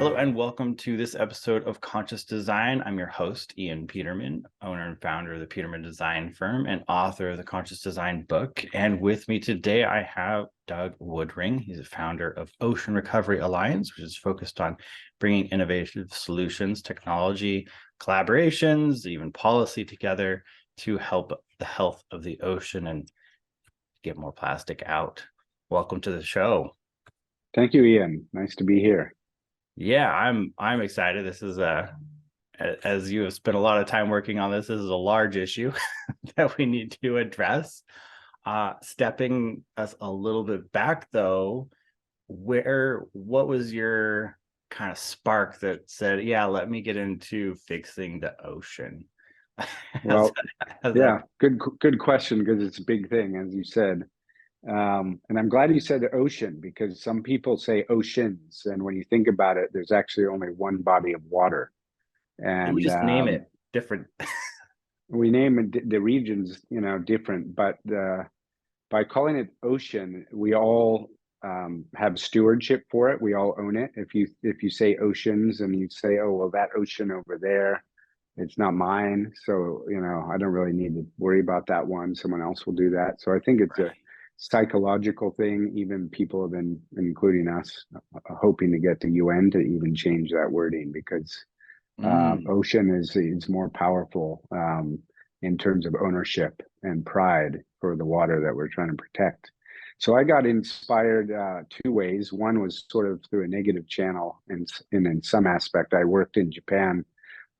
Hello and welcome to this episode of Conscious Design. I'm your host, Ian Peterman, owner and founder of the Peterman Design Firm and author of the Conscious Design book. And with me today, I have Doug Woodring. He's a founder of Ocean Recovery Alliance, which is focused on bringing innovative solutions, technology, collaborations, even policy together to help the health of the ocean and get more plastic out. Welcome to the show. Thank you, Ian. Nice to be here. Yeah, I'm excited. This is as you have spent a lot of time working on this is a large issue that we need to address. Stepping us a little bit back though, what was your kind of spark that said, yeah, let me get into fixing the ocean? Well, good question, because it's a big thing, as you said. And I'm glad you said the ocean, because some people say oceans, and when you think about it, there's actually only one body of water. And we just name it different. We name the regions, different, but by calling it ocean, we all have stewardship for it. We all own it. If you say oceans and you say, oh, well, that ocean over there, it's not mine. So, I don't really need to worry about that one. Someone else will do that. So I think it's a psychological thing. Even people have been, including us, hoping to get the UN to even change that wording, because ocean is more powerful in terms of ownership and pride for the water that we're trying to protect. So I got inspired two ways. One was sort of through a negative channel, and in some aspect, I worked in Japan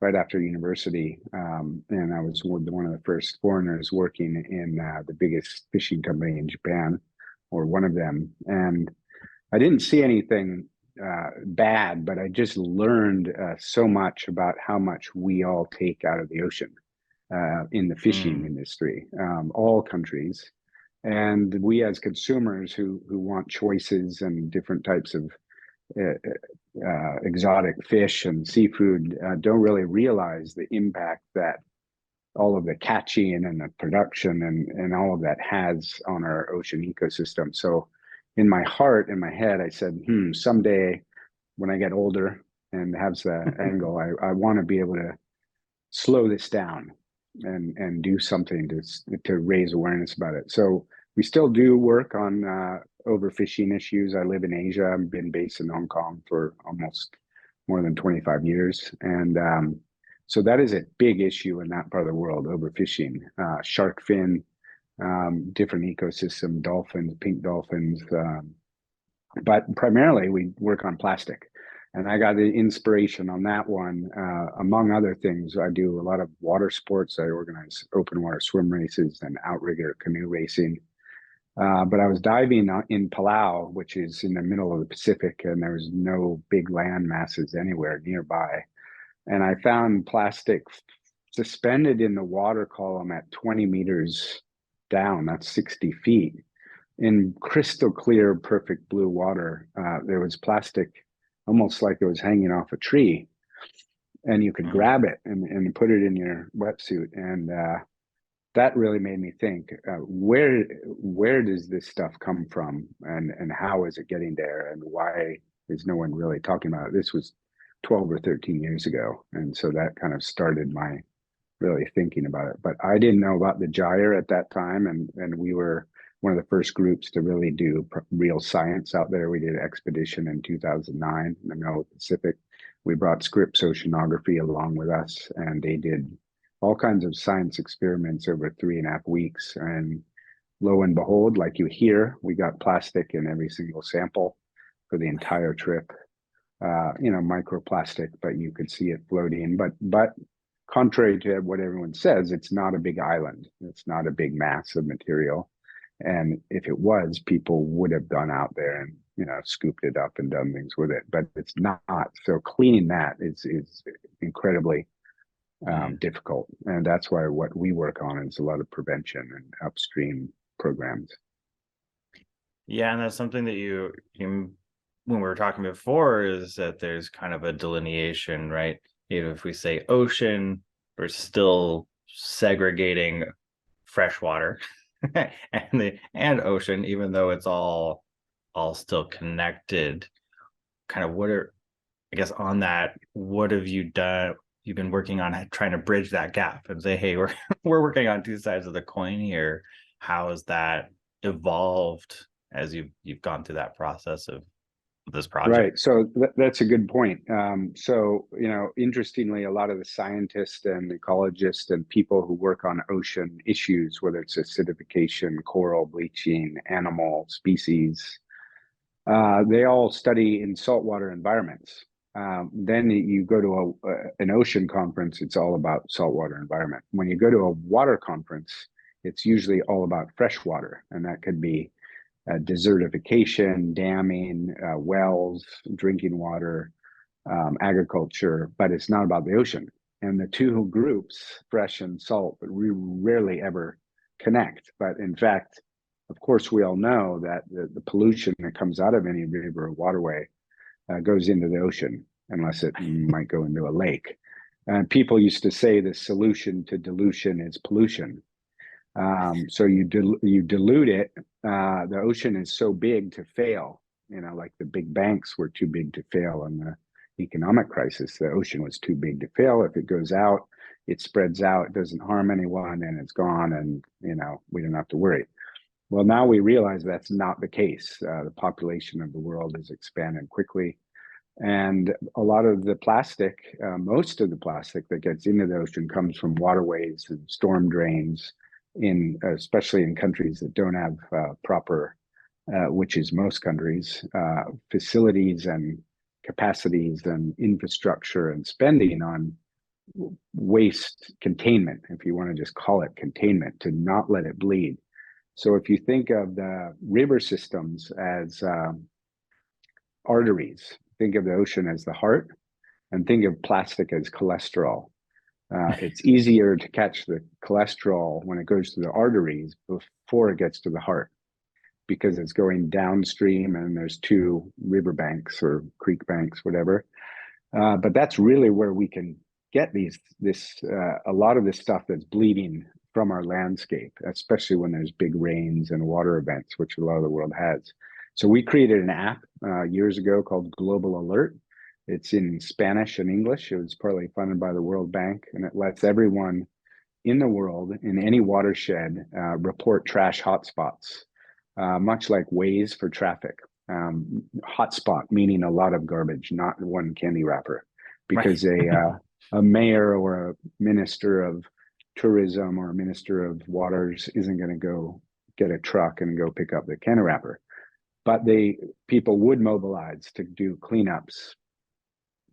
right after university, and I was one of the first foreigners working in the biggest fishing company in Japan, or one of them. And I didn't see anything bad, but I just learned so much about how much we all take out of the ocean in the fishing industry, all countries. And we as consumers who want choices and different types of exotic fish and seafood don't really realize the impact that all of the catching and the production and all of that has on our ocean ecosystem. So in my heart, in my head, I said, someday when I get older and have the angle, I want to be able to slow this down and do something to raise awareness about it. So we still do work on overfishing issues. I live in Asia. I've been based in Hong Kong for almost more than 25 years. And so that is a big issue in that part of the world, overfishing, shark fin, different ecosystem, dolphins, pink dolphins. But primarily we work on plastic. And I got the inspiration on that one. Among other things, I do a lot of water sports. I organize open water swim races and outrigger canoe racing. But I was diving in Palau, which is in the middle of the Pacific, and there's no big land masses anywhere nearby. And I found plastic suspended in the water column at 20 meters down, that's 60 feet, in crystal clear, perfect blue water. There was plastic almost like it was hanging off a tree, and you could grab it and put it in your wetsuit. And that really made me think, where does this stuff come from, and how is it getting there, and why is no one really talking about it? This was 12 or 13 years ago, and so that kind of started my really thinking about it. But I didn't know about the gyre at that time, and we were one of the first groups to really do real science out there. We did an expedition in 2009 in the middle of the Pacific. We brought Scripps Oceanography along with us, and they did all kinds of science experiments over 3.5 weeks. And lo and behold, like you hear, we got plastic in every single sample for the entire trip. Microplastic, but you could see it floating. But contrary to what everyone says, it's not a big island. It's not a big mass of material. And if it was, people would have gone out there and scooped it up and done things with it. But it's not. So cleaning that is incredibly difficult, and that's why what we work on is a lot of prevention and upstream programs. Yeah, and that's something that you when we were talking before, is that there's kind of a delineation, right? Even if we say ocean, we're still segregating freshwater and ocean, even though it's all still connected. Kind of I guess on that, what have you done? You've been working on trying to bridge that gap and say, hey, we're we're working on two sides of the coin here. How has that evolved as you've gone through that process of this project? Right. So that's a good point. So, interestingly, a lot of the scientists and ecologists and people who work on ocean issues, whether it's acidification, coral bleaching, animal species, they all study in saltwater environments. Then you go to an ocean conference, it's all about saltwater environment. When you go to a water conference, it's usually all about freshwater, and that could be desertification, damming, wells, drinking water, agriculture, but it's not about the ocean. And the two groups, fresh and salt, but we rarely ever connect. But in fact, of course, we all know that the pollution that comes out of any river or waterway goes into the ocean, unless it might go into a lake. And people used to say the solution to dilution is pollution. So you dilute it. The ocean is so big to fail. Like the big banks were too big to fail in the economic crisis. The ocean was too big to fail. If it goes out, it spreads out, it doesn't harm anyone, and it's gone, and we don't have to worry. Well, now we realize that's not the case. The population of the world is expanding quickly. And a lot of the plastic, most of the plastic that gets into the ocean comes from waterways and storm drains, especially in countries that don't have proper, which is most countries, facilities and capacities and infrastructure and spending on waste containment, if you want to just call it containment, to not let it bleed. So if you think of the river systems as arteries, think of the ocean as the heart, and think of plastic as cholesterol. It's easier to catch the cholesterol when it goes to the arteries before it gets to the heart, because it's going downstream and there's two river banks or creek banks, whatever. But that's really where we can get a lot of this stuff that's bleeding from our landscape, especially when there's big rains and water events, which a lot of the world has. So we created an app years ago called Global Alert. It's in Spanish and English. It was partly funded by the World Bank, and it lets everyone in the world, in any watershed, report trash hotspots, much like Waze for traffic. Hotspot meaning a lot of garbage, not one candy wrapper, because Right. a mayor or a minister of tourism or a minister of waters isn't going to go get a truck and go pick up the candy wrapper. But people would mobilize to do cleanups,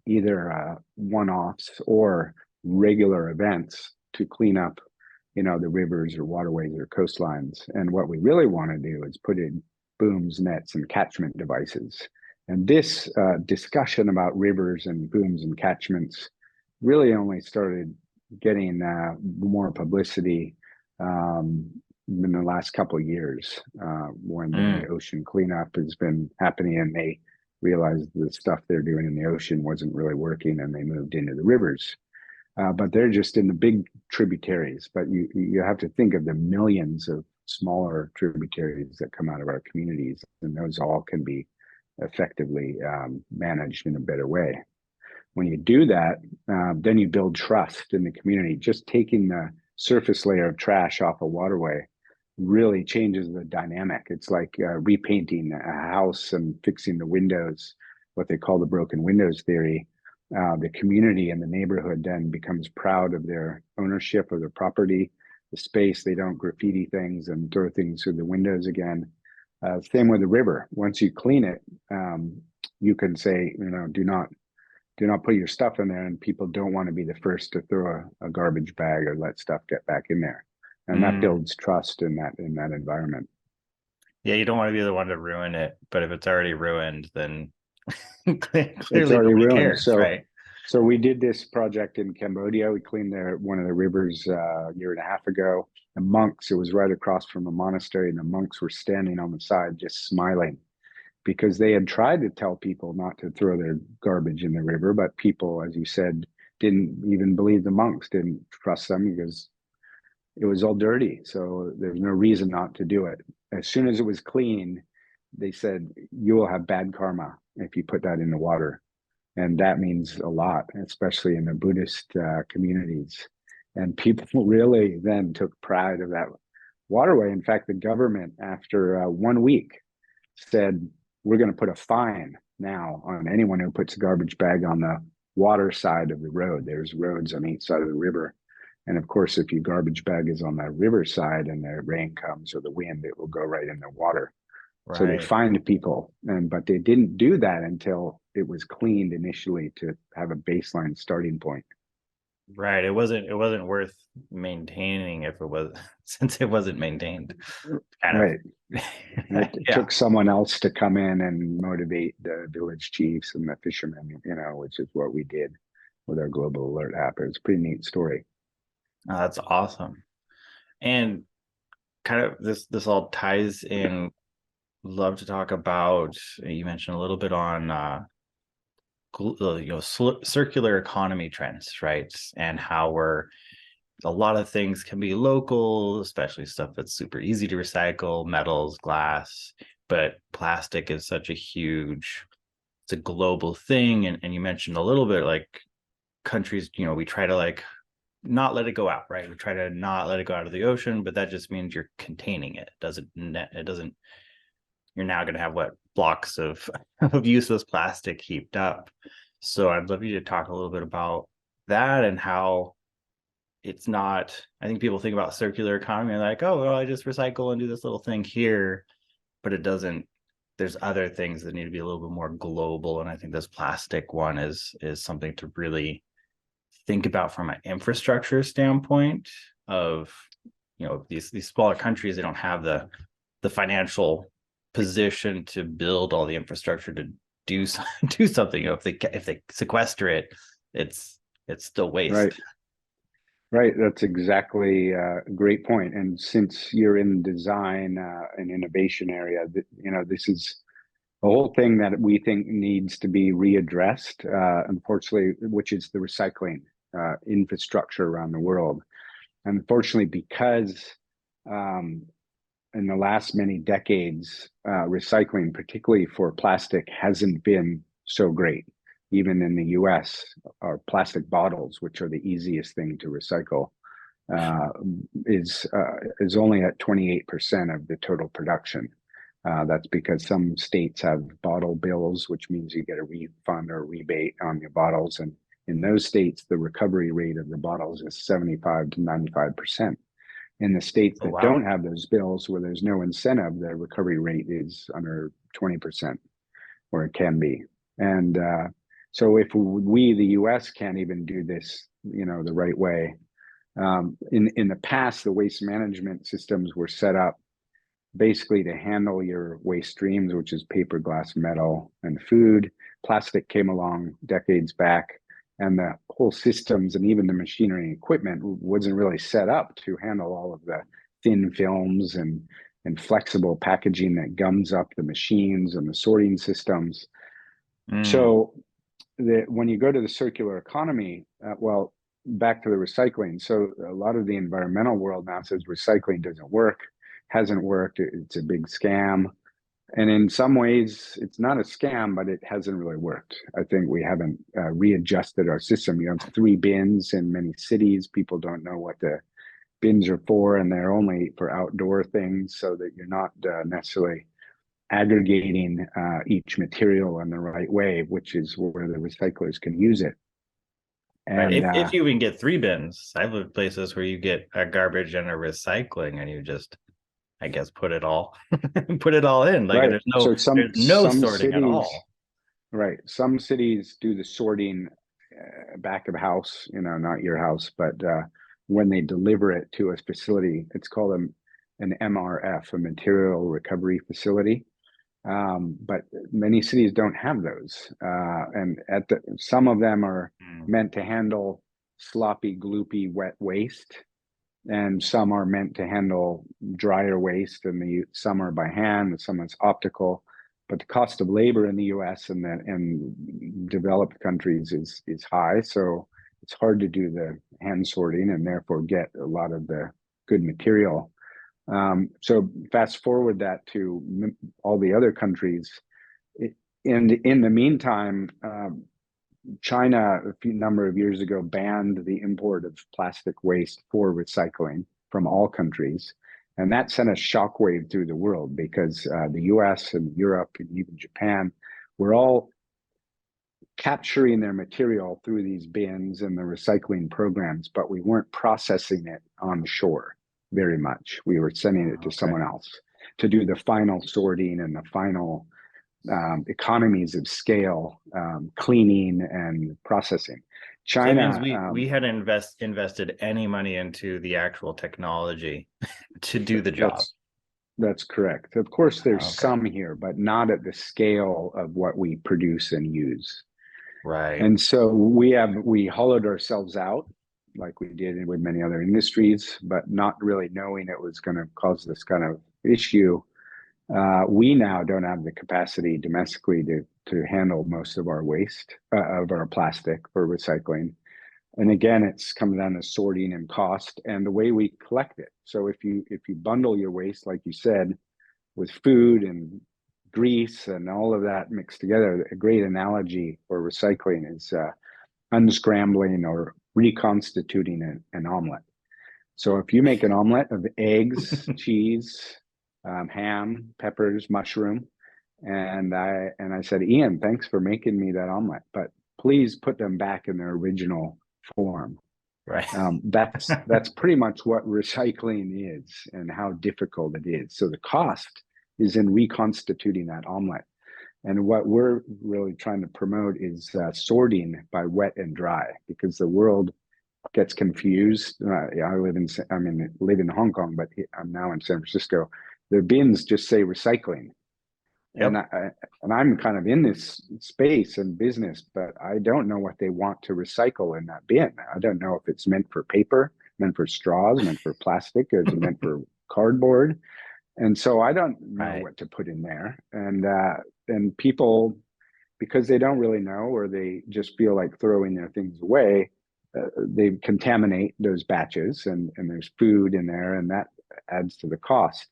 either one-offs or regular events to clean up, the rivers or waterways or coastlines. And what we really want to do is put in booms, nets, and catchment devices. And this discussion about rivers and booms and catchments really only started getting more publicity in the last couple of years, when the ocean cleanup has been happening, and they realized the stuff they're doing in the ocean wasn't really working, and they moved into the rivers. But they're just in the big tributaries. But you have to think of the millions of smaller tributaries that come out of our communities, and those all can be effectively managed in a better way. When you do that, then you build trust in the community. Just taking the surface layer of trash off a waterway really changes the dynamic. It's like repainting a house and fixing the windows, what they call the broken windows theory. The community and the neighborhood then becomes proud of their ownership of their property, the space. They don't graffiti things and throw things through the windows again. Same with the river. Once you clean it, you can say, do not put your stuff in there, and people don't want to be the first to throw a garbage bag or let stuff get back in there. And that Mm. builds trust in that environment. Yeah, you don't want to be the one to ruin it, but if it's already ruined, then It's clearly already nobody ruined. cares, So right? so we did this project in Cambodia. We cleaned one of the rivers a year and a half ago. The monks, it was right across from a monastery, and the monks were standing on the side just smiling, because they had tried to tell people not to throw their garbage in the river, but people, as you said, didn't even believe the monks, didn't trust them, because it was all dirty. So there's no reason not to do it. As soon as it was clean, they said, you will have bad karma if you put that in the water. And that means a lot, especially in the Buddhist communities. And people really then took pride of that waterway. In fact, the government, after 1 week, said, we're going to put a fine now on anyone who puts a garbage bag on the water side of the road. There's roads on each side of the river. And of course, if your garbage bag is on the river side and the rain comes or the wind, it will go right in the water. So they Right. fined people, but they didn't do that until it was cleaned initially to have a baseline starting point. Right. It wasn't worth maintaining if it was since it wasn't maintained. Kind of. Right. It Yeah. took someone else to come in and motivate the village chiefs and the fishermen, which is what we did with our global alert app. It was a pretty neat story. Oh, that's awesome. And kind of this all ties in. Love to talk about, you mentioned a little bit on circular economy trends, right? And how we're a lot of things can be local, especially stuff that's super easy to recycle, metals, glass, but plastic is such a huge, it's a global thing. And you mentioned a little bit like countries, we try to like not let it go out, right? We try to not let it go out of the ocean, but that just means you're containing it. It doesn't you're now going to have what blocks of of useless plastic heaped up. So I'd love you to talk a little bit about that and how it's not. I think people think about circular economy and like, oh, well, I just recycle and do this little thing here, but it doesn't. There's other things that need to be a little bit more global, and I think this plastic one is something to really think about from an infrastructure standpoint. Of these smaller countries, they don't have the financial position to build all the infrastructure to do do something. If they sequester it, it's still Right. waste. Right. That's exactly a great point. And since you're in design and innovation area, this is a whole thing that we think needs to be readdressed, unfortunately, which is the recycling infrastructure around the world. Unfortunately, because um, in the last many decades, recycling, particularly for plastic, hasn't been so great. Even in the US, our plastic bottles, which are the easiest thing to recycle, uh, is only at 28% of the total production. That's because some states have bottle bills, which means you get a refund or rebate on your bottles. And in those states, the recovery rate of the bottles is 75 to 95%. In the states Oh that wow. don't have those bills, where there's no incentive, the recovery rate is under 20%, or it can be. And so if we, the US, can't even do this, the right way, in the past, the waste management systems were set up basically to handle your waste streams, which is paper, glass, metal, and food. Plastic came along decades back, and the whole systems and even the machinery and equipment wasn't really set up to handle all of the thin films and flexible packaging that gums up the machines and the sorting systems. Mm, So when you go to the circular economy, back to the recycling. So a lot of the environmental world now says recycling doesn't work, hasn't worked. It's a big scam. And in some ways, it's not a scam, but it hasn't really worked. I think we haven't readjusted our system. You have 3 bins in many cities. People don't know what the bins are for, and they're only for outdoor things, so that you're not necessarily aggregating each material in the right way, which is where the recyclers can use it. right. And If you even get 3 bins, I've lived places where you get a garbage and a recycling, and you just, I guess, put it all put it all in. Like right, there's no so some there's no some sorting at cities, all. right, some cities do the sorting back of house, not your house, but when they deliver it to a facility, it's called an MRF, a material recovery facility. But many cities don't have those, and some of them are Mm, meant to handle sloppy, gloopy, wet waste, and some are meant to handle drier waste, and some are by hand, and some is optical. But the cost of labor in the U.S. and developed countries is high, so it's hard to do the hand sorting and therefore get a lot of the good material. So fast forward that to all the other countries. In the meantime, China, a few number of years ago, banned the import of plastic waste for recycling from all countries. And that sent a shockwave through the world because the US and Europe and even Japan were all capturing their material through these bins and the recycling programs, but we weren't processing it on shore very much. We were sending it to Okay. someone else to do the final sorting and the final economies of scale, cleaning and processing. So that means China, we hadn't invested any money into the actual technology to do the job. that's correct. Of course, there's Okay. some here, but not at the scale of what we produce and use. Right. And so we hollowed ourselves out like we did with many other industries, but not really knowing it was going to cause this kind of issue. We now don't have the capacity domestically to handle most of our waste of our plastic for recycling. And again, it's coming down to sorting and cost and the way we collect it. So if you bundle your waste, like you said, with food and grease and all of that mixed together, a great analogy for recycling is unscrambling or reconstituting an omelet. So if you make an omelet of eggs, cheese, ham, peppers, mushroom, and I said, Ian, thanks for making me that omelet, but please put them back in their original form. Right. That's pretty much what recycling is and how difficult it is. So the cost is in reconstituting that omelet. And what we're really trying to promote is sorting by wet and dry because the world gets confused. Live in Hong Kong, but I'm now in San Francisco. Their bins just say recycling, and Yep. I'm kind of in this space and business, but I don't know what they want to recycle in that bin. I don't know if it's meant for paper, meant for straws, meant for plastic, is it meant for cardboard? And so I don't know Right. what to put in there. And people, because they don't really know, or they just feel like throwing their things away, they contaminate those batches, and there's food in there, and that adds to the cost.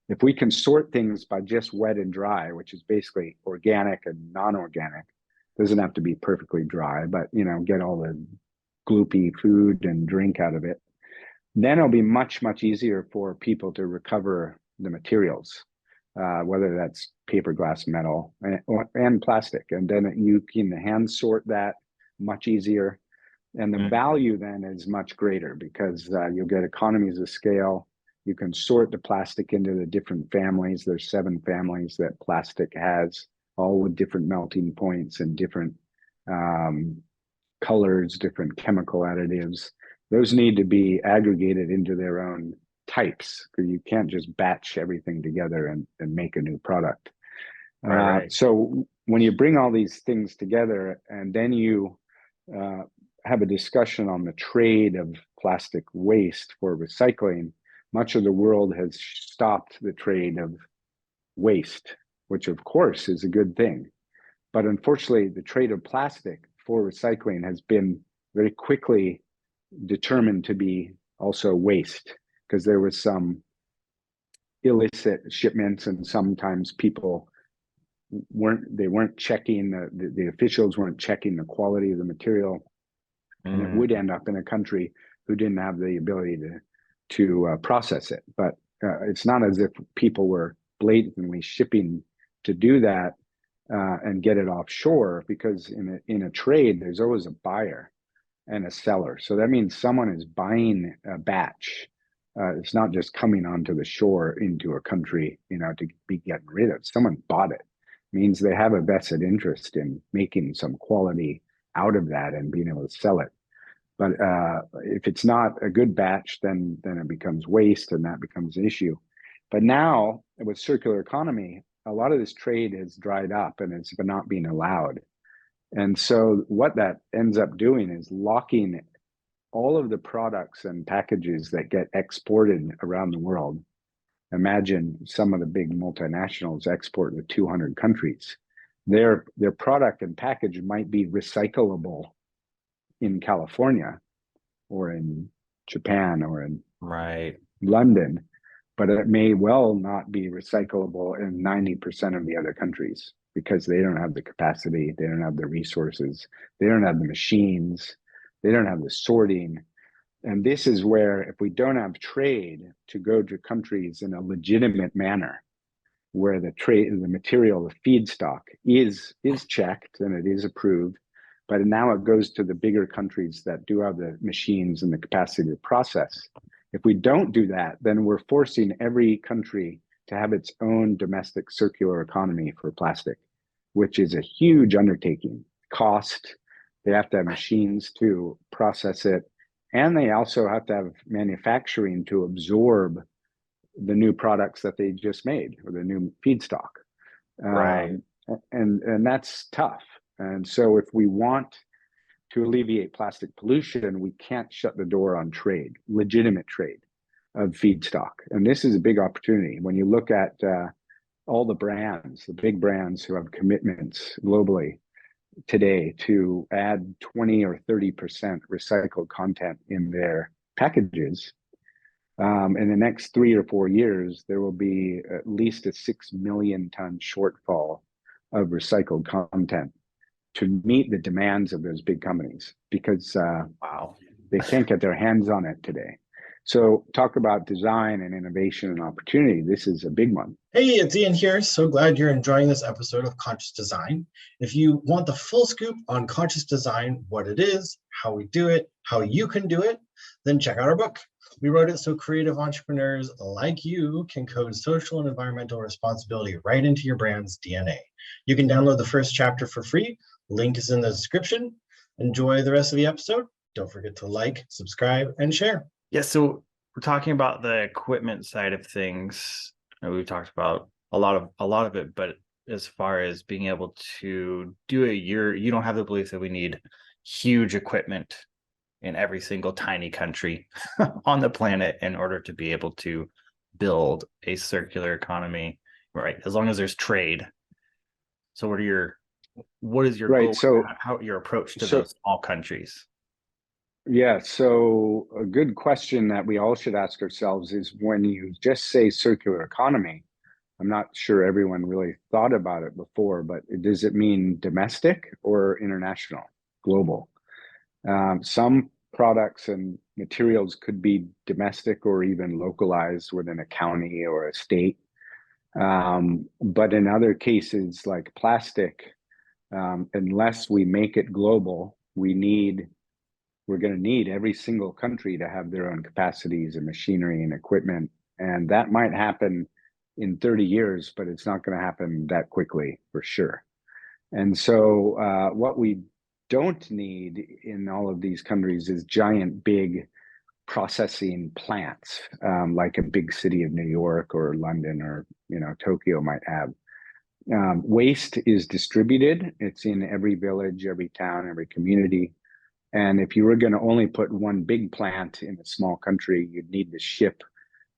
If we can sort things by just wet and dry, which is basically organic and non-organic, doesn't have to be perfectly dry, but get all the gloopy food and drink out of it, then it'll be much, much easier for people to recover the materials, whether that's paper, glass, metal, and plastic. And then you can hand sort that much easier. And the Mm. value then is much greater because you'll get economies of scale. You can sort the plastic into the different families. There's 7 families that plastic has, all with different melting points and different um, colors, different chemical additives. Those need to be aggregated into their own types because you can't just batch everything together and make a new product. Right. Right. So when you bring all these things together and then you uh, have a discussion on the trade of plastic waste for recycling, much of the world has stopped the trade of waste, which of course is a good thing. But unfortunately, the trade of plastic for recycling has been very quickly determined to be also waste because there was some illicit shipments and sometimes people weren't checking the officials weren't checking the quality of the material, and it would Mm. end up in a country who didn't have the ability to process it. But it's not as if people were blatantly shipping to do that and get it offshore, because in a trade there's always a buyer and a seller. So that means someone is buying a batch. It's not just coming onto the shore into a country, to be getting rid of. Someone bought it. It means they have a vested interest in making some quality out of that and being able to sell it. But if it's not a good batch, then it becomes waste, and that becomes an issue. But now with circular economy, a lot of this trade has dried up and it's not being allowed. And so what that ends up doing is locking all of the products and packages that get exported around the world. Imagine some of the big multinationals export to 200 countries. Their product and package might be recyclable in California or in Japan or in Right. London, but it may well not be recyclable in 90% of the other countries. because they don't have the capacity, they don't have the resources, they don't have the machines, they don't have the sorting. And this is where, if we don't have trade to go to countries in a legitimate manner, where the trade, the material, the feedstock is checked and it is approved, but now it goes to the bigger countries that do have the machines and the capacity to process. If we don't do that, then we're forcing every country to have its own domestic circular economy for plastic, which is a huge undertaking. Cost, they have to have machines to process it, and they also have to have manufacturing to absorb the new products that they just made or the new feedstock. Right. And that's tough. And so if we want to alleviate plastic pollution, we can't shut the door on trade, legitimate trade of feedstock. And this is a big opportunity. When you look at all the brands, the big brands who have commitments globally today to add 20 or 30% recycled content in their packages, in the next 3 or 4 years, there will be at least a 6 million ton shortfall of recycled content to meet the demands of those big companies, because Wow. they can't get their hands on it today. So talk about design and innovation and opportunity. This is a big one. Hey, it's Ian here. So glad you're enjoying this episode of Conscious Design. If you want the full scoop on conscious design, what it is, how we do it, how you can do it, then check out our book. We wrote it so creative entrepreneurs like you can code social and environmental responsibility right into your brand's DNA. You can download the first chapter for free. Link is in the description. Enjoy the rest of the episode. Don't forget to like, subscribe, and share. Yeah, so we're talking about the equipment side of things. We've talked about a lot of it, but as far as being able to do it, you don't have the belief that we need huge equipment in every single tiny country on the planet in order to be able to build a circular economy, right? As long as there's trade. So what is your Right. goal? So How your approach to those small countries? yeah, so a good question that we all should ask ourselves is, when you just say circular economy, I'm not sure everyone really thought about it before, but does it mean domestic or international, global? Some products and materials could be domestic or even localized within a county or a state. But in other cases, like plastic, unless we make it global, we're going to need every single country to have their own capacities and machinery and equipment. And that might happen in 30 years, but it's not going to happen that quickly for sure. And so what we don't need in all of these countries is giant, big processing plants, like a big city of New York or London or, Tokyo might have. Waste is distributed. It's in every village, every town, every community. And if you were going to only put one big plant in a small country, you'd need to ship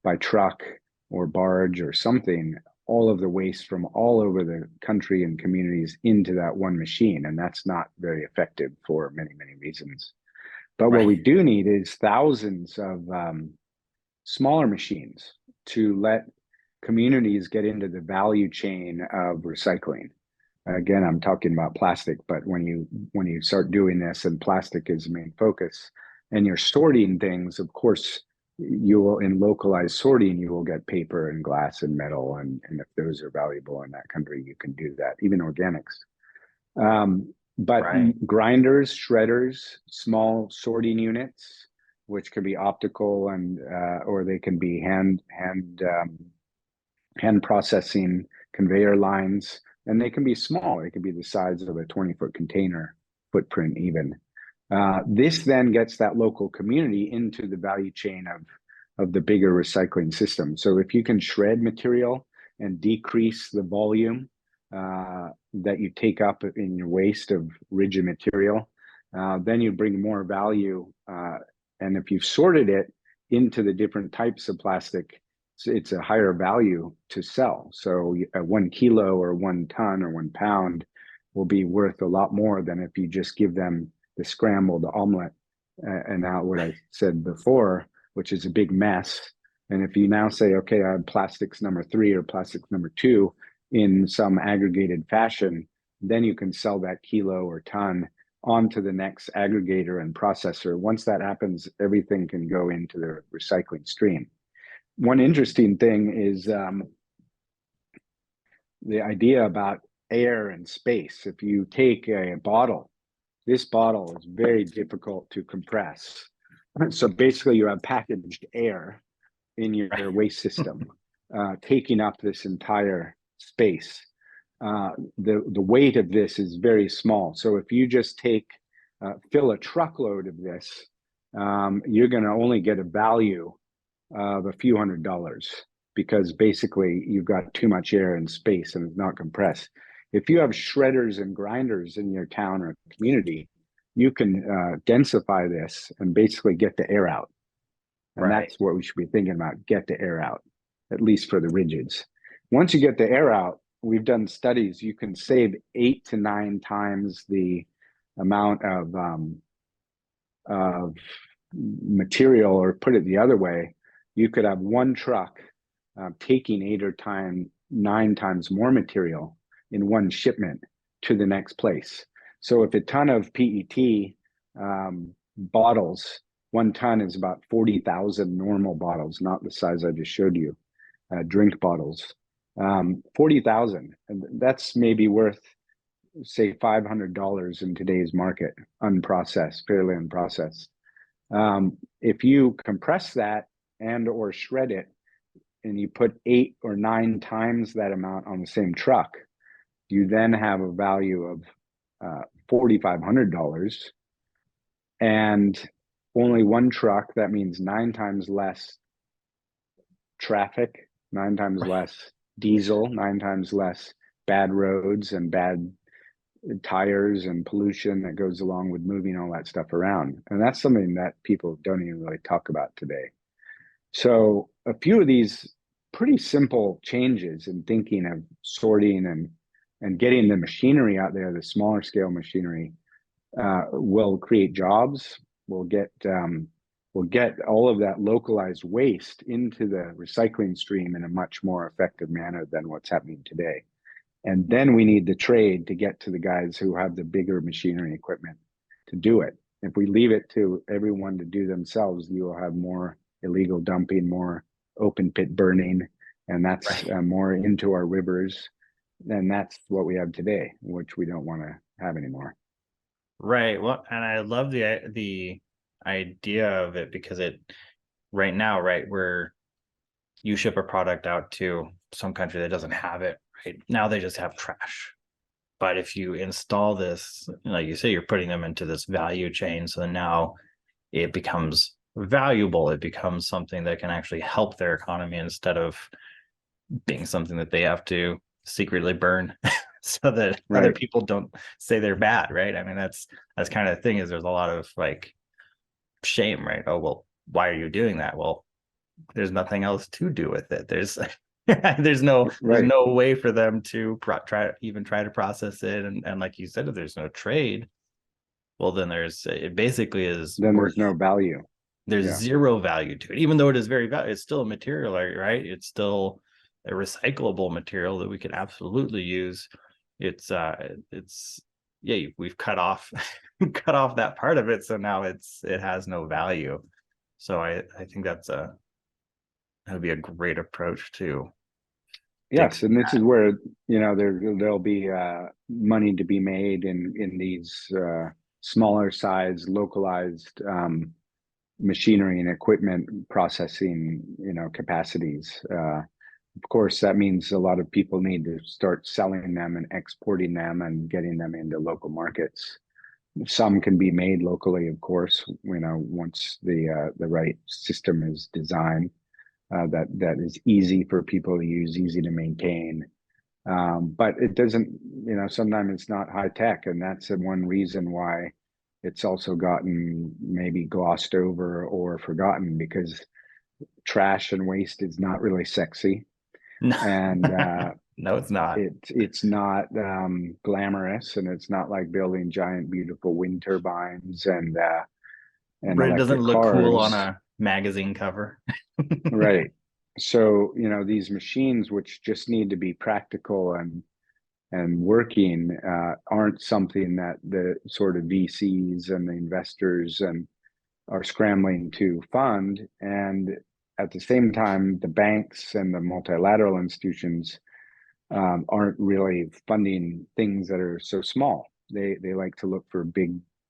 by truck or barge or something all of the waste from all over the country and communities into that one machine. And that's not very effective for many, many reasons. But what we do need is thousands of smaller machines to let communities get into the value chain of recycling. Again, I'm talking about plastic, but when you start doing this and plastic is the main focus, and you're sorting things, of course, you will, in localized sorting, you will get paper and glass and metal, and if those are valuable in that country, you can do that, even organics. But grinders, shredders, small sorting units, which can be optical and or they can be hand processing conveyor lines. And they can be small. They can be the size of a 20-foot container footprint even. This then gets that local community into the value chain of the bigger recycling system. So if you can shred material and decrease the volume that you take up in your waste of rigid material, then you bring more value. And if you've sorted it into the different types of plastic, it's a higher value to sell. So a 1 kilo or 1 ton or 1 pound will be worth a lot more than if you just give them the scrambled omelet and now what I said before, which is a big mess. And if you now say, okay, I have plastics number 3 or plastics number 2, in some aggregated fashion, then you can sell that kilo or ton onto the next aggregator and processor. Once that happens, everything can go into the recycling stream. One interesting thing is the idea about air and space. If you take a bottle, this bottle is very difficult to compress. So basically, you have packaged air in your waste system, taking up this entire space. The weight of this is very small. So if you just fill a truckload of this, you're going to only get a value of a few $100s because basically you've got too much air and space and it's not compressed. If you have shredders and grinders in your town or community, you can densify this and basically get the air out. And that's what we should be thinking about, get the air out, at least for the rigids. Once you get the air out, we've done studies, you can save 8 to 9 times the amount of material, or put it the other way, you could have one truck taking 8 or 9 times more material in one shipment to the next place. So if a ton of PET bottles, 1 ton is about 40,000 normal bottles, not the size I just showed you, drink bottles. 40,000, and that's maybe worth, say, $500 in today's market, unprocessed, fairly unprocessed. If you compress that and or shred it, and you put 8 or 9 times that amount on the same truck, you then have a value of $4,500, and only one truck. That means 9 times less traffic, 9 times less diesel, 9 times less bad roads and bad tires and pollution that goes along with moving all that stuff around. And that's something that people don't even really talk about today. So a few of these pretty simple changes in thinking of sorting and getting the machinery out there, the smaller scale machinery, will create jobs. We'll get all of that localized waste into the recycling stream in a much more effective manner than what's happening today. And then we need the trade to get to the guys who have the bigger machinery equipment to do it. If we leave it to everyone to do themselves, you will have more illegal dumping, more open pit burning, and that's more into our rivers. And that's what we have today, which we don't want to have anymore. Right. Well, and I love the idea of it, because right now, where you ship a product out to some country that doesn't have it, right now they just have trash. But if you install this, like you say, you're putting them into this value chain, so now it becomes valuable. It becomes something that can actually help their economy, instead of being something that they have to secretly burn so that other people don't say they're bad, right? I mean, that's kind of the thing, is there's a lot of like shame, right? Oh, well, why are you doing that? Well, there's nothing else to do with it. There's no way for them to try to process it, and like you said, if there's no trade, well, then it basically is, then there's no value. There's zero value to it, even though it is very valuable. It's still a material, right? It's still a recyclable material that we can absolutely use. We've cut off that part of it, so now it has no value. So I think that would be a great approach to. Yes, and this is where there'll be money to be made in these smaller size, localized machinery and equipment processing capacities. Of course, that means a lot of people need to start selling them and exporting them and getting them into local markets. Some can be made locally, of course, once the right system is designed, that is easy for people to use, easy to maintain. But it doesn't, sometimes it's not high tech, and that's one reason why it's also gotten maybe glossed over or forgotten, because trash and waste is not really sexy. And no, it's not. It's not glamorous, and it's not like building giant, beautiful wind turbines and it doesn't look cool on a magazine cover. Right. So, these machines, which just need to be practical and working, aren't something that the sort of VCs and the investors and are scrambling to fund. And at the same time, the banks and the multilateral institutions aren't really funding things that are so small. They like to look for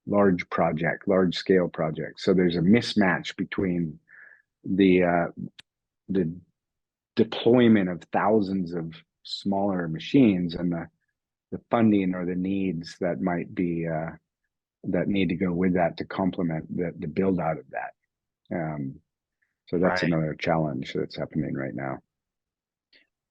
large scale projects. So there's a mismatch between the deployment of thousands of smaller machines and the funding or the needs that might be that need to go with that to complement the build out of that. So that's Right. another challenge that's happening right now.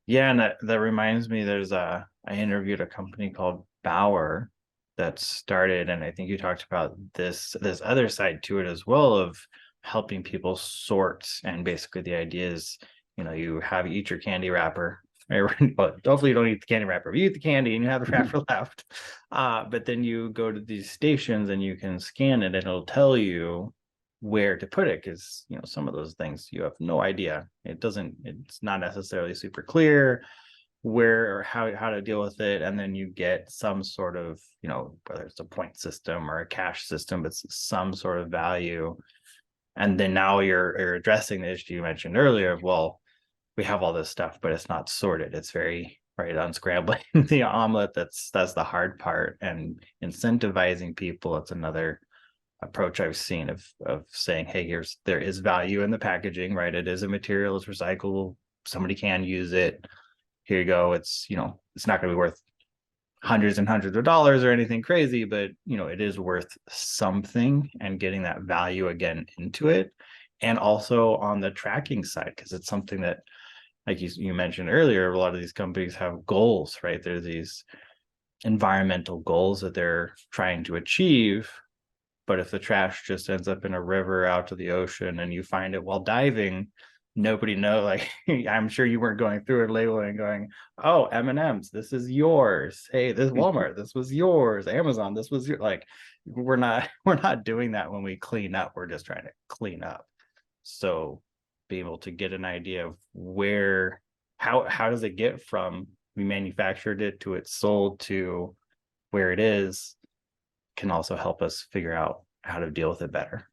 Yeah, and that reminds me, I interviewed a company called Bauer that started, and I think you talked about this other side to it as well, of helping people sort. And basically the idea is, you eat your candy wrapper, right? But hopefully you don't eat the candy wrapper, but you eat the candy and you have the wrapper left. But then you go to these stations and you can scan it and it'll tell you where to put it, because some of those things you have no idea. It's not necessarily super clear where or how to deal with it. And then you get some sort of, whether it's a point system or a cash system, but it's some sort of value. And then now you're addressing the issue you mentioned earlier of, well, we have all this stuff, but it's not sorted. It's very right, unscrambling the omelet. That's the hard part. And incentivizing people, it's another approach I've seen of saying, hey, there is value in the packaging, right? It is a material, it's recyclable, somebody can use it. Here you go. It's it's not going to be worth hundreds and hundreds of dollars or anything crazy, but it is worth something, and getting that value again into it. And also on the tracking side, because it's something that, like you mentioned earlier, a lot of these companies have goals, right? There's these environmental goals that they're trying to achieve. But if the trash just ends up in a river out to the ocean and you find it while diving, nobody knows. Like, I'm sure you weren't going through it labeling going, oh, M&Ms, this is yours. Hey, this Walmart, this was yours. Amazon, this was your, like, we're not doing that when we clean up. We're just trying to clean up. So being able to get an idea of how does it get from we manufactured it to it's sold to where it is, can also help us figure out how to deal with it better.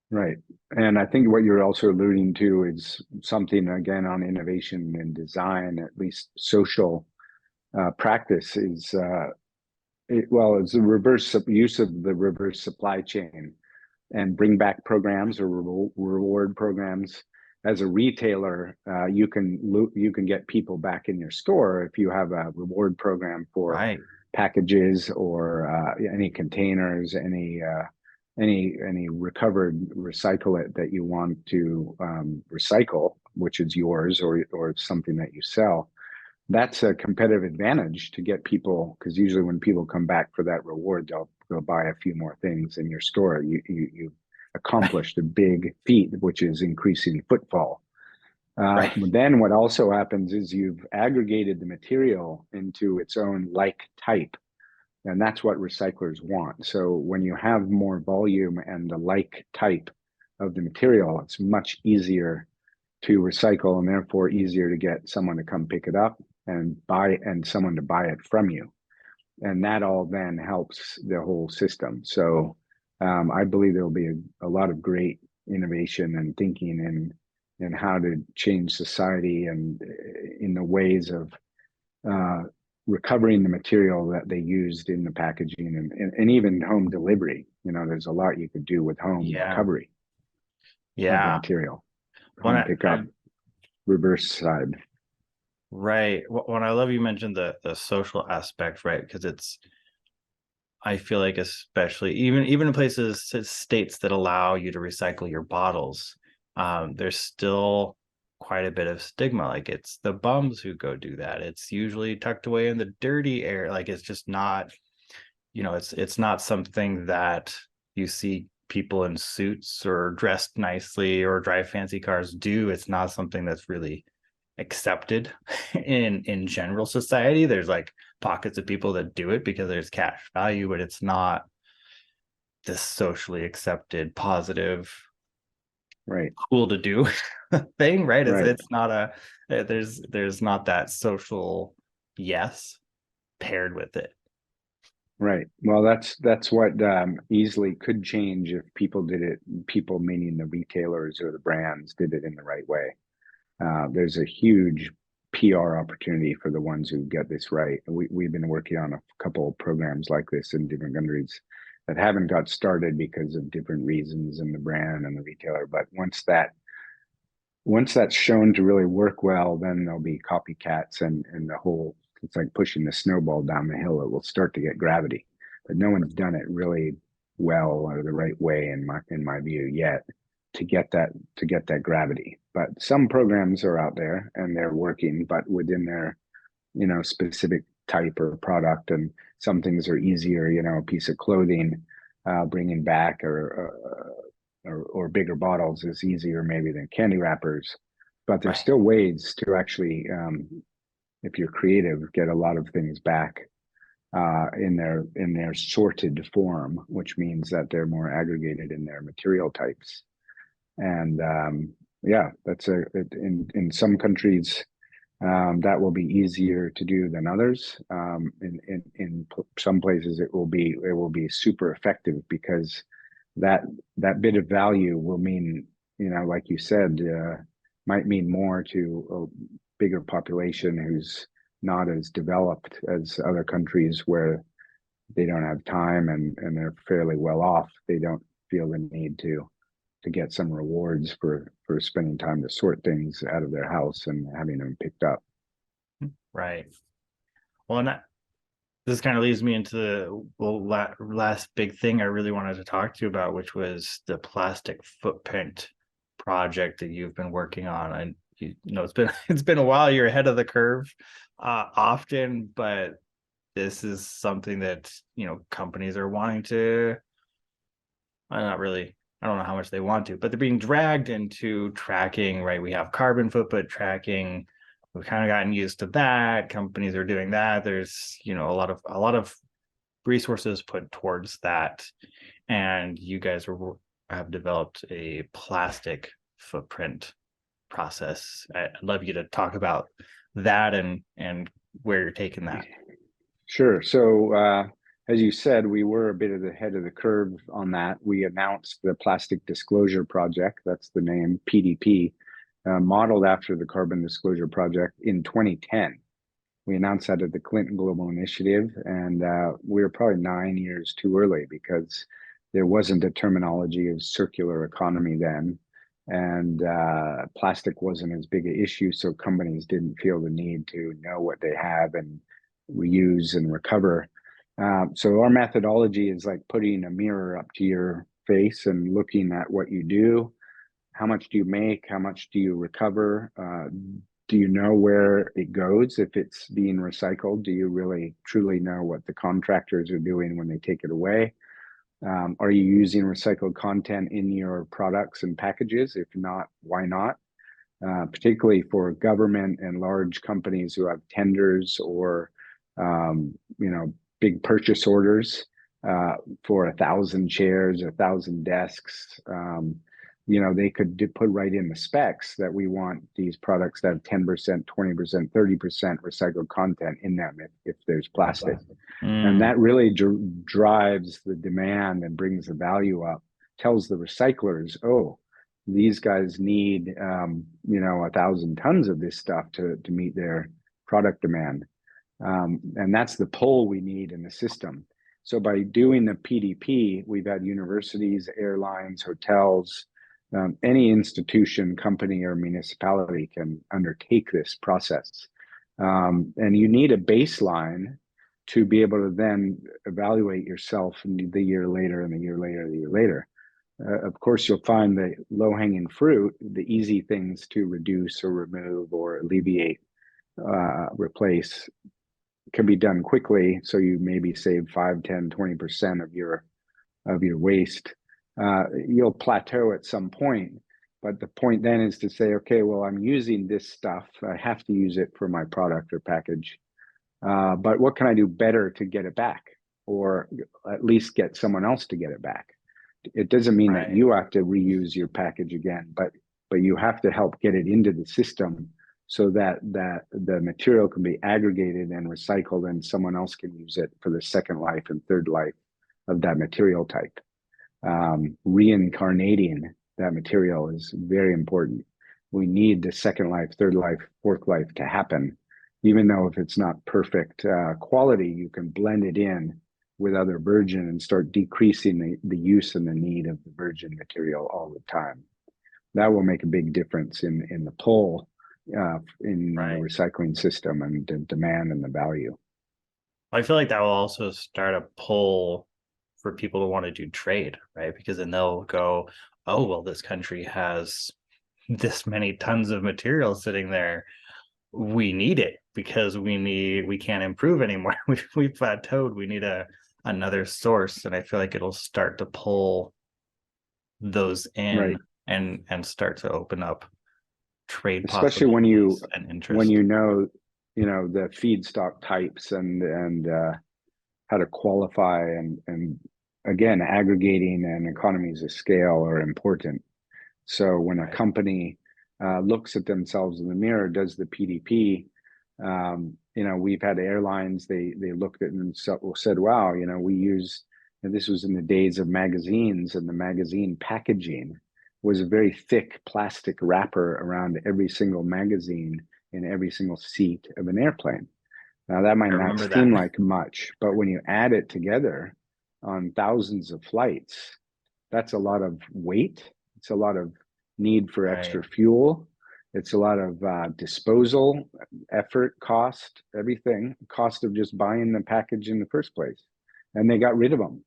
Right. And I think what you're also alluding to is something, again, on innovation and design, at least social practice is, it's the reverse use of the reverse supply chain, and bring back programs or reward programs. As a retailer, you can get people back in your store if you have a reward program for Right. packages or any containers, any recovered recyclate that you want to recycle, which is yours or something that you sell. That's a competitive advantage to get people, because usually when people come back for that reward, they'll buy a few more things in your store. You accomplished a big feat, which is increasing footfall. Right. Then what also happens is you've aggregated the material into its own like type. And that's what recyclers want. So when you have more volume and the like type of the material, it's much easier to recycle, and therefore easier to get someone to come pick it up and someone to buy it from you. And that all then helps the whole system. So I believe there will be a lot of great innovation and thinking in how to change society and in the ways of recovering the material that they used in the packaging and even home delivery. There's a lot you could do with home recovery of the material. Home pickup, reverse side. Right. When I love you mentioned the social aspect, right? Because I feel like, especially even in places, states that allow you to recycle your bottles, there's still quite a bit of stigma. Like, it's the bums who go do that. It's usually tucked away in the dirty area. Like, it's just not, it's not something that you see people in suits or dressed nicely or drive fancy cars do. It's not something that's really accepted in general society. There's like pockets of people that do it because there's cash value, but it's not this socially accepted positive Right. cool to do thing, right? Right. It's not a there's not that social yes paired with it. Right. Well, that's what easily could change if people did it. People, meaning the retailers or the brands, did it in the right way. There's a huge PR opportunity for the ones who get this right. We've been working on a couple of programs like this in different countries that haven't got started because of different reasons in the brand and the retailer. But once that's shown to really work well, then there'll be copycats and the whole, it's like pushing the snowball down the hill. It will start to get gravity, but no one's done it really well or the right way in my view yet to get that gravity. But some programs are out there and they're working, but within their, specific type or product. And some things are easier, a piece of clothing, bringing back or bigger bottles is easier maybe than candy wrappers, but there's Right. still ways to actually, if you're creative, get a lot of things back in their sorted form, which means that they're more aggregated in their material types. And yeah, that's in some countries that will be easier to do than others. In some places, it will be super effective because that bit of value will mean, like you said, might mean more to a bigger population who's not as developed as other countries where they don't have time and they're fairly well off. They don't feel the need to get some rewards for spending time to sort things out of their house and having them picked up. Right. Well, and this kind of leads me into the last big thing I really wanted to talk to you about, which was the plastic footprint project that you've been working on. And it's been a while. You're ahead of the curve often, but this is something that companies are wanting to. Not really. I don't know how much they want to, but they're being dragged into tracking. Right? We have carbon footprint tracking. We've kind of gotten used to that. Companies are doing that. There's a lot of resources put towards that, and you guys have developed a plastic footprint process. I'd love you to talk about that and where you're taking that. Sure. So, as you said, we were a bit of the head of the curve on that. We announced the Plastic Disclosure Project, that's the name, PDP, modeled after the Carbon Disclosure Project in 2010. We announced that at the Clinton Global Initiative, and we were probably 9 years too early because there wasn't a terminology of circular economy then, and plastic wasn't as big an issue, so companies didn't feel the need to know what they have and reuse and recover. So our methodology is like putting a mirror up to your face and looking at what you do. How much do you make? How much do you recover? Do you know where it goes if it's being recycled? Do you really truly know what the contractors are doing when they take it away? Are you using recycled content in your products and packages? If not, why not? Particularly for government and large companies who have tenders or big purchase orders for 1,000 chairs, 1,000 desks. They could put right in the specs that we want these products to have 10%, 20%, 30% recycled content in them if there's plastic. And that really drives the demand and brings the value up, tells the recyclers, oh, these guys need 1,000 tons of this stuff to meet their product demand. And that's the pull we need in the system. So by doing the PDP, we've had universities, airlines, hotels, any institution, company, or municipality can undertake this process. And you need a baseline to be able to then evaluate yourself the year later and the year later, the year later. Of course, you'll find the low-hanging fruit, the easy things to reduce or remove or alleviate, replace, can be done quickly. So you maybe save 5, 10, 20% of your waste. You'll plateau at some point, but the point then is to say, okay, well, I'm using this stuff. I have to use it for my product or package. But what can I do better to get it back, or at least get someone else to get it back? It doesn't mean that Right. you have to reuse your package again, but you have to help get it into the system so that the material can be aggregated and recycled, and someone else can use it for the second life and third life of that material type. Reincarnating that material is very important. We need the second life, third life, fourth life to happen. Even though if it's not perfect quality, you can blend it in with other virgin and start decreasing the use and the need of the virgin material all the time. That will make a big difference in the pull in the Right. recycling system and the demand and the value. I feel like that will also start a pull for people to want to do trade, right? Because then they'll go, oh, well, this country has this many tons of material sitting there. We need it because we can't improve anymore. We plateaued. We need another source. And I feel like it'll start to pull those in, Right. and start to open up trade Especially possibilities and when interest. you know the feedstock types and how to qualify and again, aggregating and economies of scale are important. So when a Right. company looks at themselves in the mirror, does the PDP, we've had airlines, they looked at it and said, wow, we use, and this was in the days of magazines, and the magazine packaging was a very thick plastic wrapper around every single magazine in every single seat of an airplane. Now, that might I not remember seem that. like much, but when you add it together on thousands of flights, that's a lot of weight. It's a lot of need for Right. extra fuel. It's a lot of disposal, effort, cost, everything, cost of just buying the package in the first place. And they got rid of them,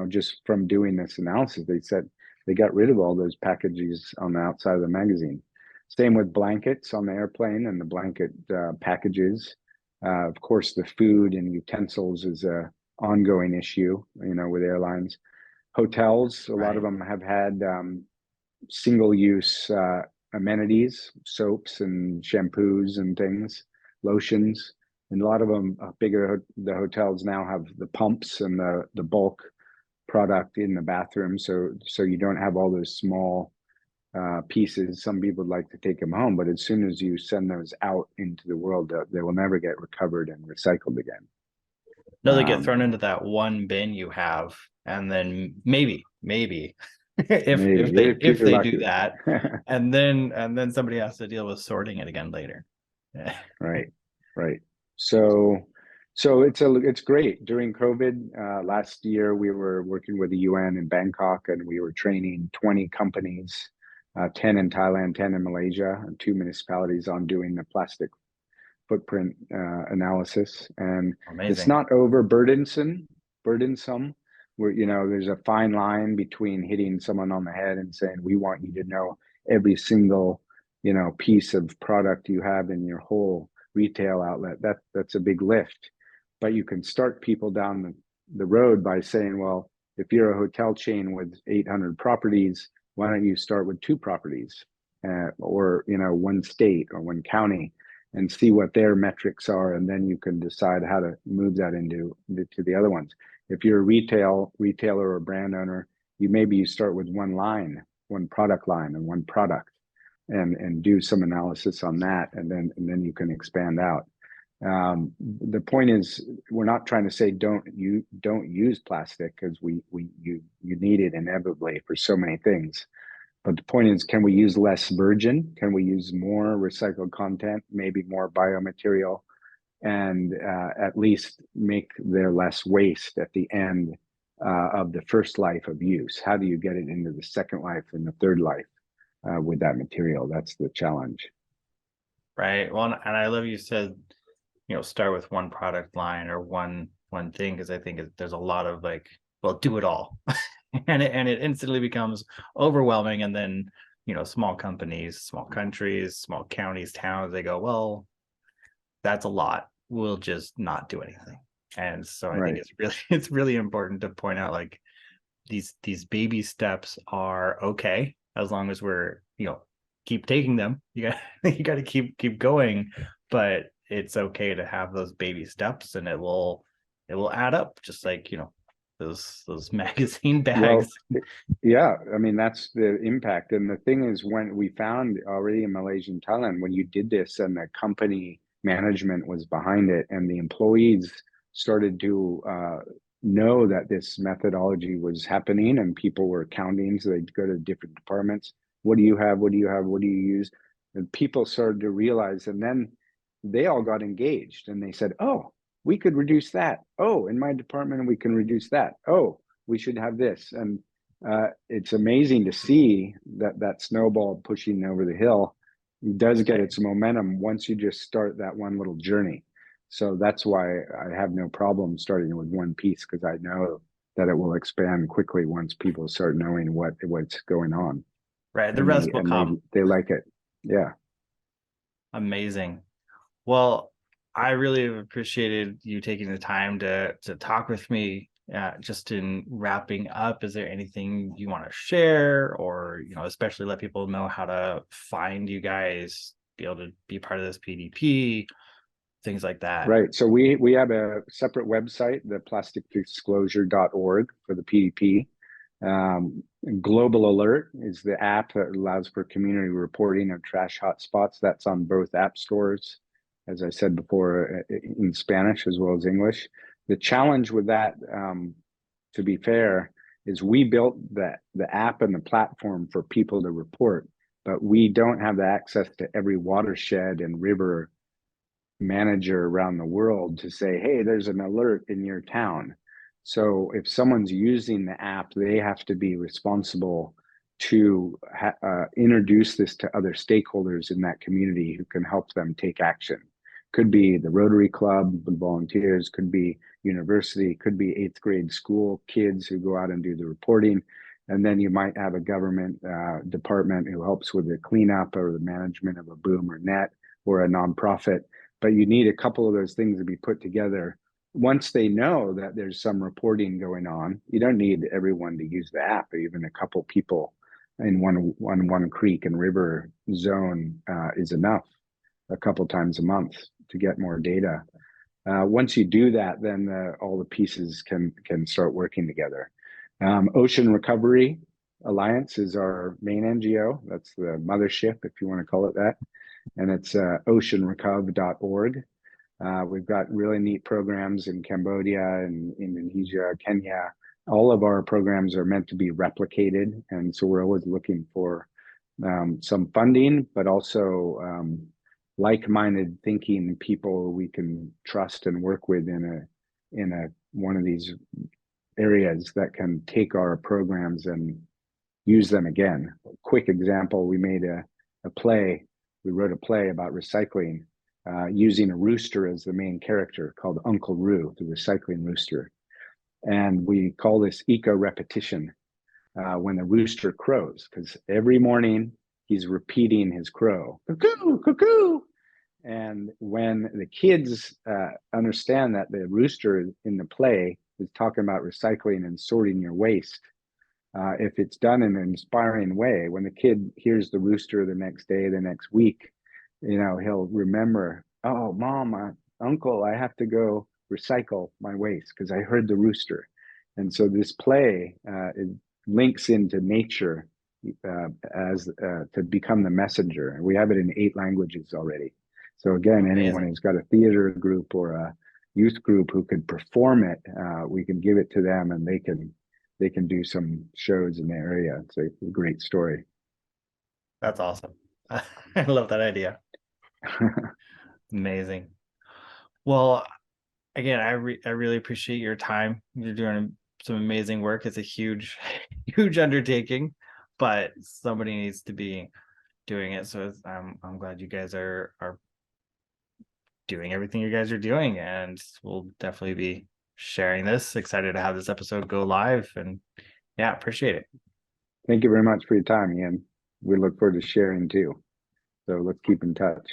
just from doing this analysis. They said they got rid of all those packages on the outside of the magazine. Same with blankets on the airplane and the blanket packages. Of course, the food and utensils is a ongoing issue, with airlines. Hotels, a lot of Right. them have had single-use amenities, soaps and shampoos and things, lotions, and a lot of them, the hotels now have the pumps and the bulk product in the bathroom, so you don't have all those small pieces. Some people would like to take them home, but as soon as you send those out into the world, they will never get recovered and recycled again. No, they get Um, thrown into that one bin you have, and then maybe maybe if if you're they do lucky. that, and then somebody has to deal with sorting it again later. Yeah. Right, right. So it's great. During COVID last year, we were working with the UN in Bangkok, and we were training 20 companies, 10 in Thailand, 10 in Malaysia, and 2 municipalities on doing the plastic footprint analysis. And it's Amazing. not burdensome. Where there's a fine line between hitting someone on the head and saying, we want you to know every single piece of product you have in your whole retail outlet. That's a big lift, but you can start people down the road by saying, well, if you're a hotel chain with 800 properties, why don't you start with 2 properties, or one state or one county, and see what their metrics are, and then you can decide how to move that to the other ones. If you're a retailer or brand owner, you start with one product line and one product, and do some analysis on that, and then you can expand out. The point is, we're not trying to say don't use plastic, because you need it inevitably for so many things. But the point is, can we use less virgin? Can we use more recycled content, maybe more biomaterial, and at least make there less waste at the end of the first life of use? How do you get it into the second life and the third life with that material? That's the challenge. Right. Well, and I love you said, start with one product line or one thing, because I think there's a lot of like, well, do it all. and it instantly becomes overwhelming, and then small companies, small countries, small counties, towns, they go, well, that's a lot, we'll just not do anything. And so I think Right. it's really important to point out, like, these baby steps are okay, as long as we're keep taking them. You got to keep going, but it's okay to have those baby steps, and it will add up, just like those magazine Well, bags. yeah, I mean, that's the impact. And the thing is, when we found already in Malaysia and Thailand, when you did this and the company management was behind it and the employees started to know that this methodology was happening and people were counting, so they'd go to different departments. What do you have? What do you have? What do you use? And people started to realize, and then they all got engaged and they said, oh, we could reduce that. Oh, in my department, we can reduce that. Oh, we should have this. And it's amazing to see that snowball pushing over the hill does get its momentum once you just start that one little journey. So that's why I have no problem starting with one piece, because I know that it will expand quickly once people start knowing what's going on. Right. The rest will come. They like it. Yeah. Amazing. Well, I really appreciated you taking the time to talk with me. Just in wrapping up, is there anything you want to share, or especially let people know how to find you guys, be able to be part of this PDP, things like that? Right. So we have a separate website, the plasticdisclosure.org, for the PDP. Global Alert is the app that allows for community reporting of trash hotspots. That's on both app stores, as I said before, in Spanish as well as English. The challenge with that, to be fair, is we built the app and the platform for people to report, but we don't have the access to every watershed and river manager around the world to say, hey, there's an alert in your town. So if someone's using the app, they have to be responsible to introduce this to other stakeholders in that community who can help them take action. Could be the Rotary Club with volunteers, could be university, could be 8th grade school kids who go out and do the reporting. And then you might have a government department who helps with the cleanup or the management of a boom or net, or a nonprofit. But you need a couple of those things to be put together. Once they know that there's some reporting going on, you don't need everyone to use the app. Even a couple people in one creek and river zone is enough, a couple times a month, to get more data. Once you do that, then all the pieces can start working together. Ocean Recovery Alliance is our main NGO. That's the mothership, if you want to call it that. And it's oceanrecov.org. We've got really neat programs in Cambodia and Indonesia, Kenya. All of our programs are meant to be replicated. And so we're always looking for some funding, but also like-minded thinking people we can trust and work with in one of these areas that can take our programs and use them again. Quick example, we made a play. We wrote a play about recycling using a rooster as the main character, called Uncle Roo, the recycling rooster. And we call this eco-repetition when the rooster crows, because every morning he's repeating his crow, cuckoo, cuckoo. And when the kids understand that the rooster in the play is talking about recycling and sorting your waste, if it's done in an inspiring way, when the kid hears the rooster the next day, the next week, he'll remember, oh, mom, uncle, I have to go recycle my waste because I heard the rooster. And so this play it links into nature as to become the messenger. And we have it in 8 languages already. So again, anyone who's got a theater group or a youth group who could perform it, we can give it to them and they can do some shows in the area. It's a great story. That's awesome. I love that idea. Amazing. Well, again, I really appreciate your time. You're doing some amazing work. It's a huge undertaking, but somebody needs to be doing it. So I'm glad you guys are doing everything you guys are doing, and we'll definitely be sharing this. Excited to have this episode go live, and yeah, appreciate it. Thank you very much for your time, Ian. We look forward to sharing too. So let's keep in touch.